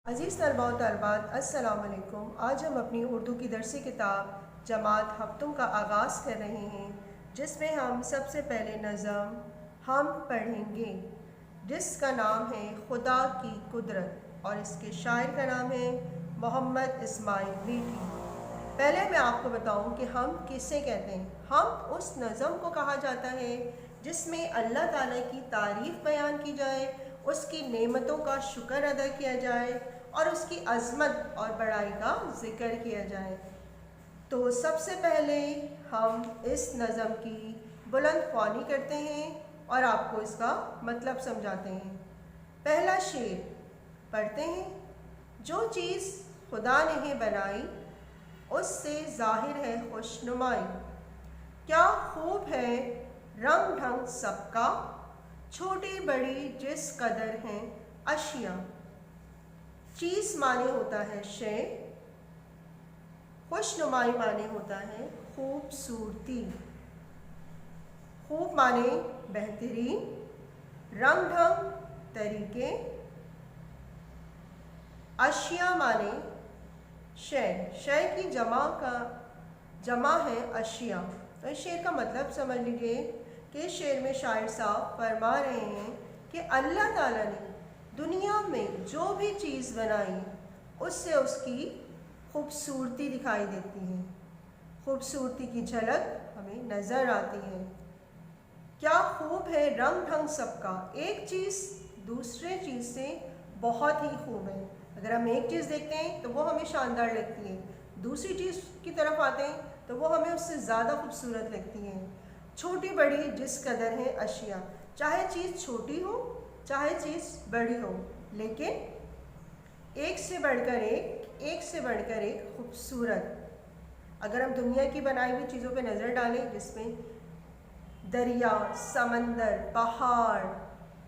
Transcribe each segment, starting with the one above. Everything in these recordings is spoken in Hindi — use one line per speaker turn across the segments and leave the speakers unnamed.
अज़ीज़ तलबा व तलबात अस्सलाम वालेकुम। आज हम अपनी उर्दू की दरसी किताब जमात हफ्तुम का आगाज़ कर रहे हैं, जिसमें हम सबसे पहले नज़म हम पढ़ेंगे, जिसका नाम है खुदा की कुदरत और इसके शायर का नाम है मोहम्मद इस्माइल मीठी। पहले मैं आपको बताऊं कि हम किसे कहते हैं। हम उस नज़म को कहा जाता है जिसमें अल्लाह ताला की तारीफ़ बयान की जाए, उसकी नेमतों का शुक्र अदा किया जाए और उसकी अज़मत और बड़ाई का ज़िक्र किया जाए। तो सबसे पहले हम इस नज़म की बुलंद ख्वानी करते हैं और आपको इसका मतलब समझाते हैं। पहला शेर पढ़ते हैं। जो चीज़ खुदा ने बनाई उससे ज़ाहिर है खुशनुमाई, क्या खूब है रंग ढंग सबका, छोटी बड़ी जिस कदर हैं अशिया। चीज़ माने होता है शे, खुशनुमाई माने होता है खूबसूरती, खूब माने बेहतरीन, रंग ढंग तरीके, अशिया माने शय की जमा है अशिया। तो इस शेर का मतलब समझ लीजिए कि इस शेर में शायर साहब फरमा रहे हैं कि अल्लाह ताला ने दुनिया में जो भी चीज़ बनाई उससे उसकी खूबसूरती दिखाई देती है, खूबसूरती की झलक हमें नज़र आती है। क्या खूब है रंग ढंग सबका, एक चीज़ दूसरे चीज़ से बहुत ही खूब है। अगर हम एक चीज़ देखते हैं तो वो हमें शानदार लगती है, दूसरी चीज़ की तरफ आते हैं तो वो हमें उससे ज़्यादा खूबसूरत लगती है। छोटी बड़ी जिस कदर है अशिया, चाहे चीज़ छोटी हो चाहे चीज़ बड़ी हो, लेकिन एक से बढ़कर एक खूबसूरत। अगर हम दुनिया की बनाई हुई चीज़ों पे नज़र डालें, जिसमें दरिया, समंदर, पहाड़,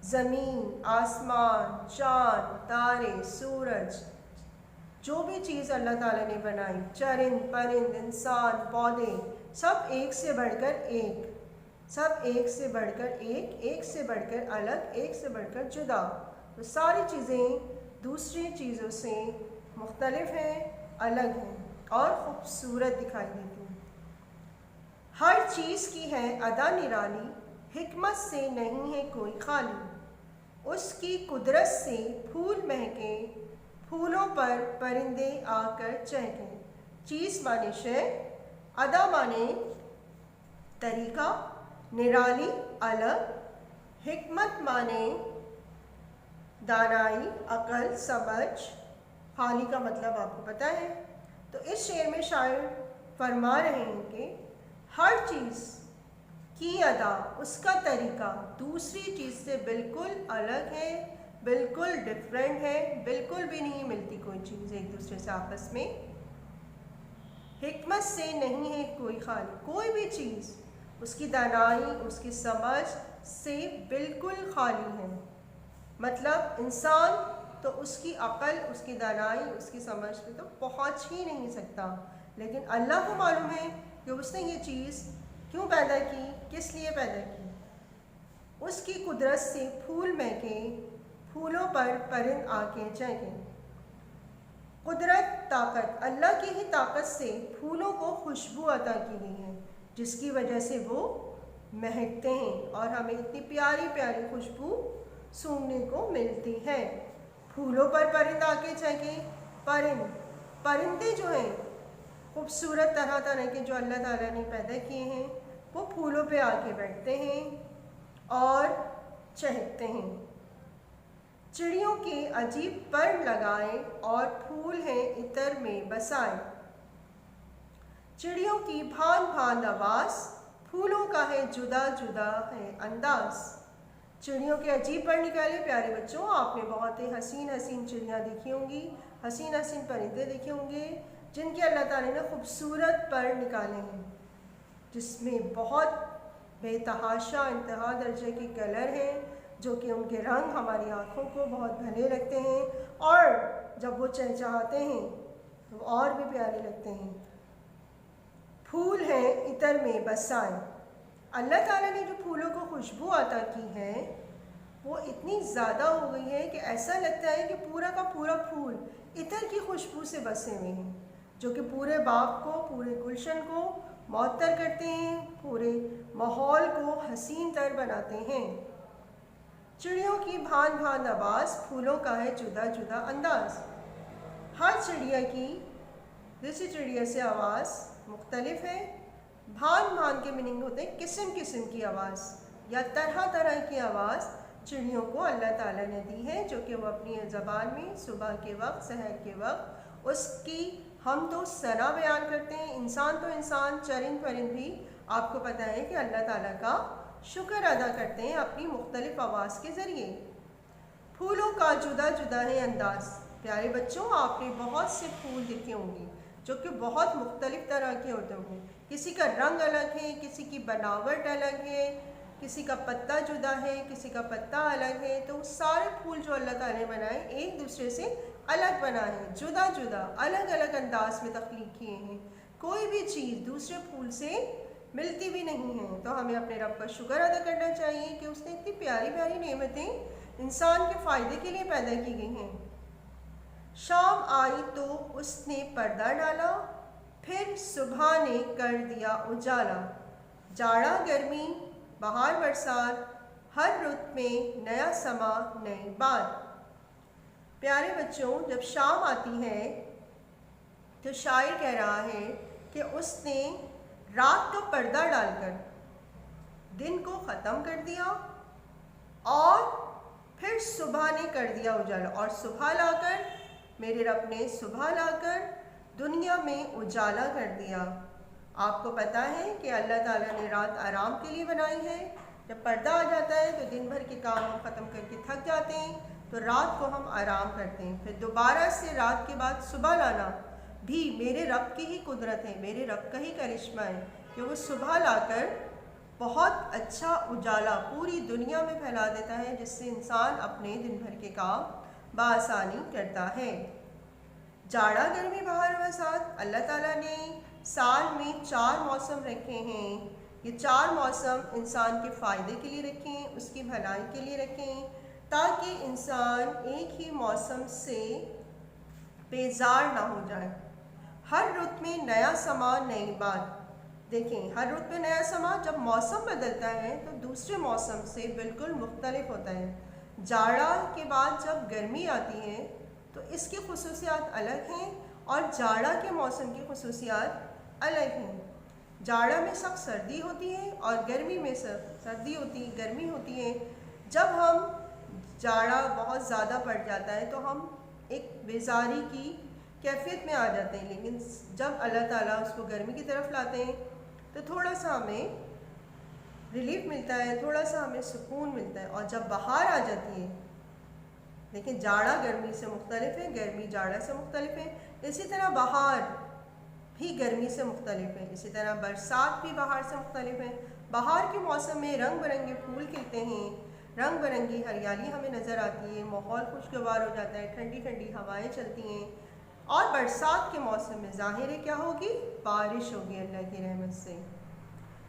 ज़मीन, आसमान, चाँद, तारे, सूरज, जो भी चीज़ अल्लाह ताला ने बनाई, चरिंद परिंद, इंसान, पौधे, सब एक से बढ़कर एक, सब एक से बढ़कर एक से बढ़कर अलग, एक से बढ़कर जुदा। तो सारी चीज़ें दूसरी चीज़ों से मुख्तलिफ हैं, अलग हैं और ख़ूबसूरत दिखाई देती हैं। हर चीज़ की है अदा निराली, हिकमत से नहीं है कोई खाली, उसकी कुदरत से फूल महके, फूलों पर परिंदे आकर चहके। चीज़ माने शे, अदा माने तरीका, निराली अलग, हिकमत माने दानाई, अकल, समझ, खाली का मतलब आपको पता है। तो इस शेर में शायर फरमा रहे हैं कि हर चीज़ की अदा, उसका तरीका दूसरी चीज़ से बिल्कुल अलग है, बिल्कुल डिफरेंट है, बिल्कुल भी नहीं मिलती कोई चीज़ एक दूसरे से आपस में। हिकमत से नहीं है कोई खाली, कोई भी चीज़ उसकी दानाई, उसकी समझ से बिल्कुल खाली है। मतलब इंसान तो उसकी अकल, उसकी दानाई, उसकी समझ पे तो पहुँच ही नहीं सकता, लेकिन अल्लाह को मालूम है कि उसने ये चीज़ क्यों पैदा की, किस लिए पैदा की। उसकी कुदरत से फूल महके, फूलों पर परिंद आके चहके। कुदरत, ताकत, अल्लाह की ही ताकत से फूलों को खुशबू अता की गई है, जिसकी वजह से वो महकते हैं और हमें इतनी प्यारी प्यारी खुशबू सूंघने को मिलती है। फूलों पर परिंद आके चहके, परिंदे जो हैं खूबसूरत तरह तरह के जो अल्लाह ताला ने पैदा किए हैं, वो फूलों पे आके बैठते हैं और चहकते हैं। चिड़ियों के अजीब पर लगाए और फूल हैं इतर में बसाए। चिड़ियों की भान भान आवाज़, फूलों का है जुदा जुदा है अंदाज। चिड़ियों के अजीब पर निकाले। प्यारे बच्चों, आपने बहुत ही हसीन हसीन चिड़ियाँ देखी होंगी, हसीन हसीन परिंदे देखे होंगे, जिनके अल्लाह ताला ने खूबसूरत पर निकाले हैं, जिसमें बहुत बेतहाशा इंतहा दर्जे के कलर हैं, जो कि उनके रंग हमारी आँखों को बहुत भले लगते हैं और जब वो चहचहाते हैं तो और भी प्यारे लगते हैं। फूल हैं इतर में बसाए। अल्लाह ताला ने जो फूलों को खुशबू अता की है वो इतनी ज़्यादा हो गई है कि ऐसा लगता है कि पूरा का पूरा फूल इतर की खुशबू से बसे हुए हैं, जो कि पूरे बाग को, पूरे गुलशन को मअतर करते हैं, पूरे माहौल को हसीन तर बनाते हैं। चिड़ियों की भान भान आवाज़, फूलों का है जुदा जुदा अंदाज। हर चिड़िया की दूसरी चिड़िया से आवाज़ मुख्तलिफ है। भान भान के मीनिंग होते हैं किस्म किस्म की आवाज़ या तरह तरह की आवाज़ चिड़ियों को अल्लाह ताला ने दी है, जो कि वो अपनी ज़बान में सुबह के वक्त, सहर के वक्त उसकी हम तो सना बयान करते हैं। इंसान तो इंसान, चरिंद परिंद भी आपको पता है कि अल्लाह ताला का शुक्र अदा करते हैं अपनी मुख्तलिफ आवाज़ के ज़रिए। फूलों का जुदा जुदा है अंदाज़। प्यारे बच्चों, आपने बहुत से फूल देखे होंगे जो कि बहुत मुख्तलिफ तरह के होते होंगे। किसी का रंग अलग है, किसी की बनावट अलग है, किसी का पत्ता जुदा है, किसी का पत्ता अलग है। तो सारे फूल जो अल्लाह ताला ने बनाए एक दूसरे से अलग बनाए हैं, जुदा जुदा अलग अलग अंदाज में तख्लीक किए हैं। कोई भी चीज़ दूसरे फूल से मिलती भी नहीं है। तो हमें अपने रब का शुक्र अदा करना चाहिए कि उसने इतनी प्यारी प्यारी नेमतें इंसान के फ़ायदे के लिए पैदा की गई हैं। शाम आई तो उसने पर्दा डाला, फिर सुबह ने कर दिया उजाला। जाड़ा गर्मी, बहार बरसात, हर रुत में नया समा, नई बात। प्यारे बच्चों, जब शाम आती है तो शायर कह रहा है कि उसने रात का पर्दा डालकर दिन को ख़त्म कर दिया और फिर सुबह ने कर दिया उजाला। और सुबह लाकर, मेरे रब ने सुबह लाकर दुनिया में उजाला कर दिया। आपको पता है कि अल्लाह ताला ने रात आराम के लिए बनाई है। जब पर्दा आ जाता है तो दिन भर के काम हम ख़त्म करके थक जाते हैं, तो रात को हम आराम करते हैं। फिर दोबारा से रात के बाद सुबह लाना भी मेरे रब की ही कुदरत है, मेरे रब का ही करिश्मा है कि वो सुबह लाकर बहुत अच्छा उजाला पूरी दुनिया में फैला देता है, जिससे इंसान अपने दिन भर के काम बआसानी करता है। जाड़ा गर्मी बहार बरसात, अल्लाह ताला ने साल में 4 मौसम रखे हैं। ये 4 मौसम इंसान के फ़ायदे के लिए रखे हैं, उसकी भलाई के लिए रखे हैं, ताकि इंसान एक ही मौसम से बेजार ना हो जाए। हर रुत में नया समा, नई बात। देखें, हर रुत में नया समा, जब मौसम बदलता है तो दूसरे मौसम से बिल्कुल मुख्तलिफ होता है। जाड़ा के बाद जब गर्मी आती है तो इसकी खुसूसियात अलग हैं और जाड़ा के मौसम की खुसूसियात अलग हैं। जाड़ा में सख्त सर्दी होती है और गर्मी में सर्दी होती, गर्मी होती है। जब हम जाड़ा बहुत ज़्यादा बढ़ जाता है तो हम एक बेजारी की कैफियत में आ जाते हैं, लेकिन जब अल्लाह ताला उसको गर्मी की तरफ लाते हैं तो थोड़ा सा हमें रिलीफ मिलता है, थोड़ा सा हमें सुकून मिलता है। और जब बहार आ जाती है, लेकिन जाड़ा गर्मी से मुख्तलिफ है, गर्मी जाड़ा से मुख्तलिफ है, इसी तरह बहार भी गर्मी से मुख्तलिफ है, इसी तरह बरसात भी बहार से मुख्तलिफ है। बहार के मौसम में रंग बिरंगे फूल खिलते हैं, रंग बिरंगी हरियाली हमें नज़र आती है, माहौल खुशगवार हो जाता है, ठंडी ठंडी हवाएं चलती हैं। और बरसात के मौसम में ज़ाहिर है क्या होगी, बारिश होगी अल्लाह की रहमत से।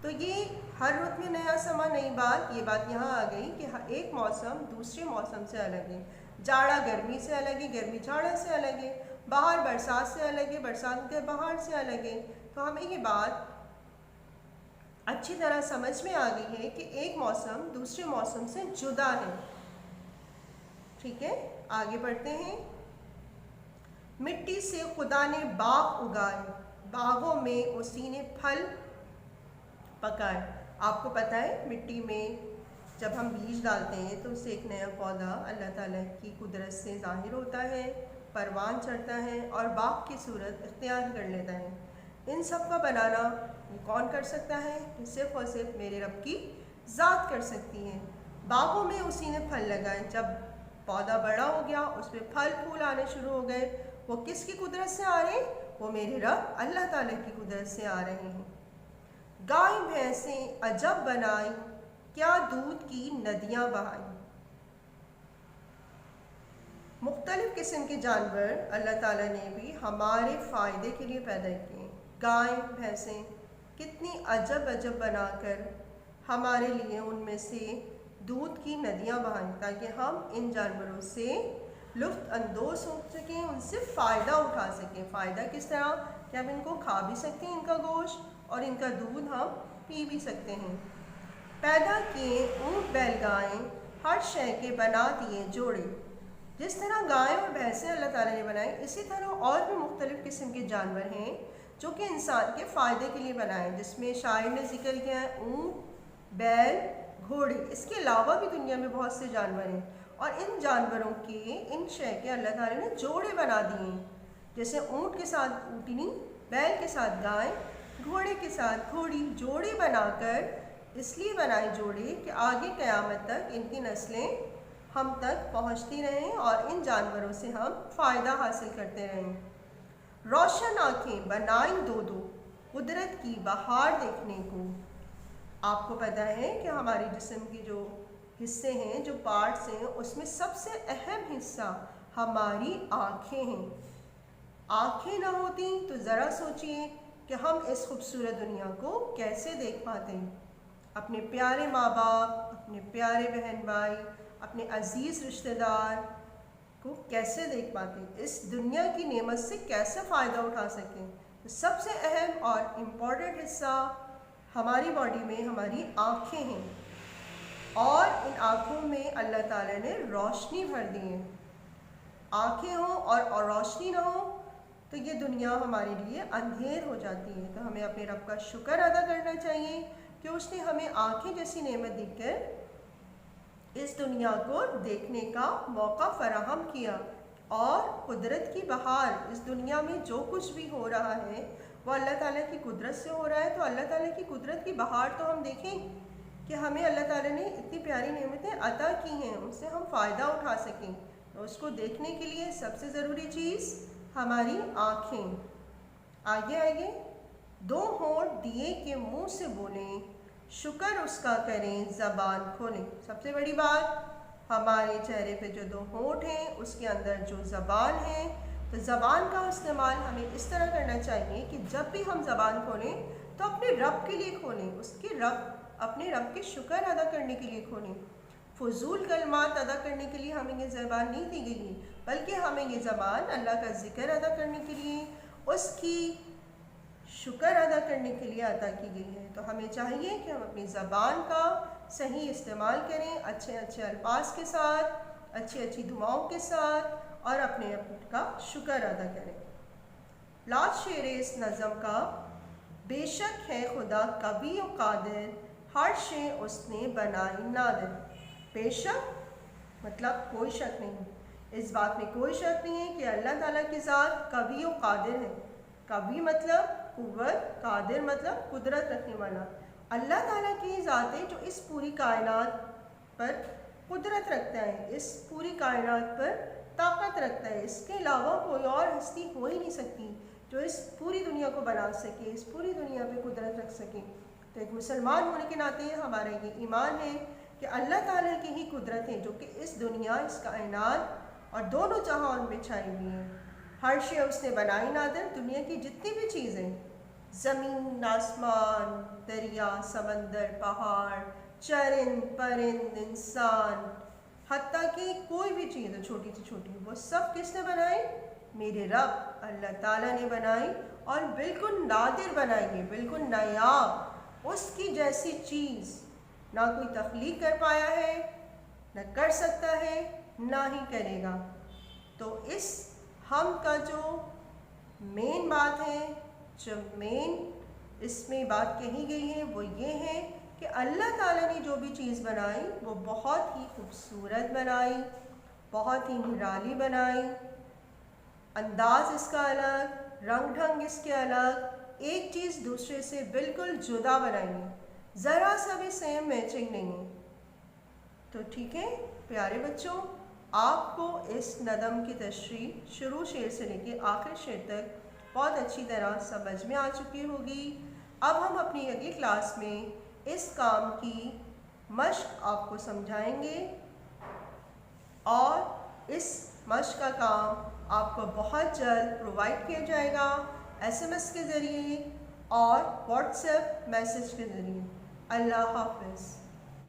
तो ये हर रुत में नया समा, नई बात, ये बात यहाँ आ गई कि एक मौसम दूसरे मौसम से अलग है। जाड़ा गर्मी से अलग है, गर्मी जाड़ा से अलग है, बहार बरसात से अलग है, बरसात के बहार से अलग है। तो हमें ये बात अच्छी तरह समझ में आ गई है कि एक मौसम दूसरे मौसम से जुदा है। ठीक है, आगे बढ़ते हैं। मिट्टी से खुदा ने बाग उगाए, बागों में उसी ने फल पकाए। आपको पता है मिट्टी में जब हम बीज डालते हैं तो उससे एक नया पौधा अल्लाह ताला की कुदरत से ज़ाहिर होता है, परवान चढ़ता है और बाग की सूरत इख्तियार कर लेता है। इन सब का बनाना कौन कर सकता है? सिर्फ़ और सिर्फ मेरे रब की ज़ात कर सकती है। बागों में उसी ने फल लगाए, जब पौधा बड़ा हो गया उसमें फल फूल आने शुरू हो गए। वो किसकी कुदरत से आ रहे हैं? वो मेरे रब अल्लाह ताला की कुदरत से आ रहे हैं। गाय भैंसें अजब बनाई, क्या दूध की नदियाँ बहाई। मुख्तलिफ़ किस्म के जानवर अल्लाह ताला ने भी हमारे फ़ायदे के लिए पैदा किए। गाय भैंसें कितनी अजब अजब बनाकर हमारे लिए उनमें से दूध की नदियाँ बहाएं ताकि हम इन जानवरों से लुत्फ़ अंदोज़ हो सकें, उनसे फ़ायदा उठा सकें। फ़ायदा किस तरह कि हम इनको खा भी सकते हैं, इनका गोश्त, और इनका दूध हम पी भी सकते हैं। पैदा किए ऊँट बैल गायें हर शय के बना दिए जोड़े। जिस तरह गाय और भैंसें अल्लाह ताला ने बनाई, इसी तरह और भी मुख्तलिफ़ किस्म के जानवर हैं जो कि इंसान के फ़ायदे के लिए बनाए, जिसमें शायर ने जिक्र किया है ऊँट, बैल, घोड़े। इसके अलावा भी दुनिया में बहुत से जानवर हैं और इन जानवरों के, इन शय के अल्लाह ताला ने जोड़े बना दिए हैं। जैसे ऊँट के साथ ऊँटनी, बैल के साथ गाय, घोड़े के साथ घोड़ी। जोड़े बनाकर इसलिए बनाए जोड़े कि आगे क़यामत तक इनकी नस्लें हम तक पहुंचती रहें और इन जानवरों से हम फ़ायदा हासिल करते रहें। रोशन आँखें बनाई दो दो कुदरत की बहार देखने को। आपको पता है कि हमारे जिस्म के जो हिस्से हैं, जो पार्ट्स हैं, उसमें सबसे अहम हिस्सा हमारी आँखें हैं। आँखें ना होती तो ज़रा सोचिए कि हम इस खूबसूरत दुनिया को कैसे देख पाते। अपने प्यारे माँ बाप, अपने प्यारे बहन भाई, अपने अजीज़ रिश्तेदार को कैसे देख पाते, इस दुनिया की नेमत से कैसे फ़ायदा उठा सकें। तो सबसे अहम और इम्पॉर्टेंट हिस्सा हमारी बॉडी में हमारी आँखें हैं और इन आँखों में अल्लाह ताला ने रोशनी भर दी है। आँखें हों और रोशनी ना हो तो ये दुनिया हमारे लिए अंधेर हो जाती है। तो हमें अपने रब का शुक्र अदा करना चाहिए कि उसने हमें आँखें जैसी नेमत देकर इस दुनिया को देखने का मौका फराहम किया। और कुदरत की बहार, इस दुनिया में जो कुछ भी हो रहा है वो अल्लाह ताला की कुदरत से हो रहा है। तो अल्लाह ताला की कुदरत की बहार तो हम देखें कि हमें अल्लाह ताला ने इतनी प्यारी नेमतें अता की हैं, उनसे हम फ़ायदा उठा सकें। तो उसको देखने के लिए सबसे ज़रूरी चीज़ हमारी आँखें। आगे आगे दो होंठ दिए के मुँह से बोलें, शुक्र उसका करें ज़बान खोलें। सबसे बड़ी बात, हमारे चेहरे पे जो दो होंठ हैं उसके अंदर जो ज़बान है, तो ज़बान का इस्तेमाल हमें इस तरह करना चाहिए कि जब भी हम ज़बान खोलें तो अपने रब के लिए खोलें, अपने रब के शुक्र अदा करने के लिए खोलें। फजूल कलमात अदा करने के लिए हमें ये ज़बान नहीं दी गई है, बल्कि हमें ये ज़बान अल्लाह का ज़िक्र अदा करने के लिए, उसकी शुक्र अदा करने के लिए अदा की गई है। तो हमें चाहिए कि हम अपनी ज़बान का सही इस्तेमाल करें, अच्छे अच्छे अल्फाज के साथ, अच्छी अच्छी दुआओं के साथ, और अपने का शुक्र अदा करें। लास्ट शेर इस नज़म का, बेशक है खुदा कभी और कादिर, हर शे उसने बनाई नादिर। बेशक मतलब कोई शक नहीं, इस बात में कोई शक नहीं है कि अल्लाह ताला की ज़ात कभी और कादिर है। कभी मतलब कुव्वत, कादिर मतलब कुदरत रखने वाला। अल्लाह ताला की ज़ात है जो इस पूरी कायनात पर कुदरत रखता है, इस पूरी कायनात पर ताकत रखता है। इसके अलावा कोई और हस्ती हो ही नहीं सकती जो इस पूरी दुनिया को बना सके, इस पूरी दुनिया पे कुदरत रख सके। तो एक मुसलमान होने के नाते हमारा ये ईमान है कि अल्लाह ताला की ही कुदरत है जो कि इस दुनिया, इस कायनात और दोनों जहां में छाई हुई हैं। हर शे उसने बनाई नादिर, दुनिया की जितनी भी चीज़ें, ज़मीन, आसमान, दरिया, समंदर, पहाड़, चरिंद परिंद, इंसान, हत्ता कि कोई भी चीज़ छोटी से छोटी, वो सब किसने बनाई? मेरे रब अल्लाह ताला ने बनाई, और बिल्कुल नादिर बनाई है, बिल्कुल नायाब। उसकी जैसी चीज़ ना कोई तख्लीक कर पाया है, न कर सकता है, ना ही करेगा। तो इस हम का जो मेन बात है, जो मेन इसमें बात कही गई है वो ये है कि अल्लाह ताला ने जो भी चीज़ बनाई वो बहुत ही खूबसूरत बनाई, बहुत ही निराली बनाई। अंदाज़ इसका अलग, रंग ढंग इसके अलग, एक चीज़ दूसरे से बिल्कुल जुदा बनाई है, ज़रा सा भी सेम मैचिंग नहीं है। तो ठीक है प्यारे बच्चों, आपको इस नज़म की तशरीह शुरू शेर से लेकर आखिरी शेर तक बहुत अच्छी तरह समझ में आ चुकी होगी। अब हम अपनी अगली क्लास में इस काम की मश्क आपको समझाएंगे, और इस मश्क का काम आपको बहुत जल्द प्रोवाइड किया जाएगा SMS के ज़रिए और व्हाट्सएप मैसेज के ज़रिए। अल्लाह हाफ़िज़।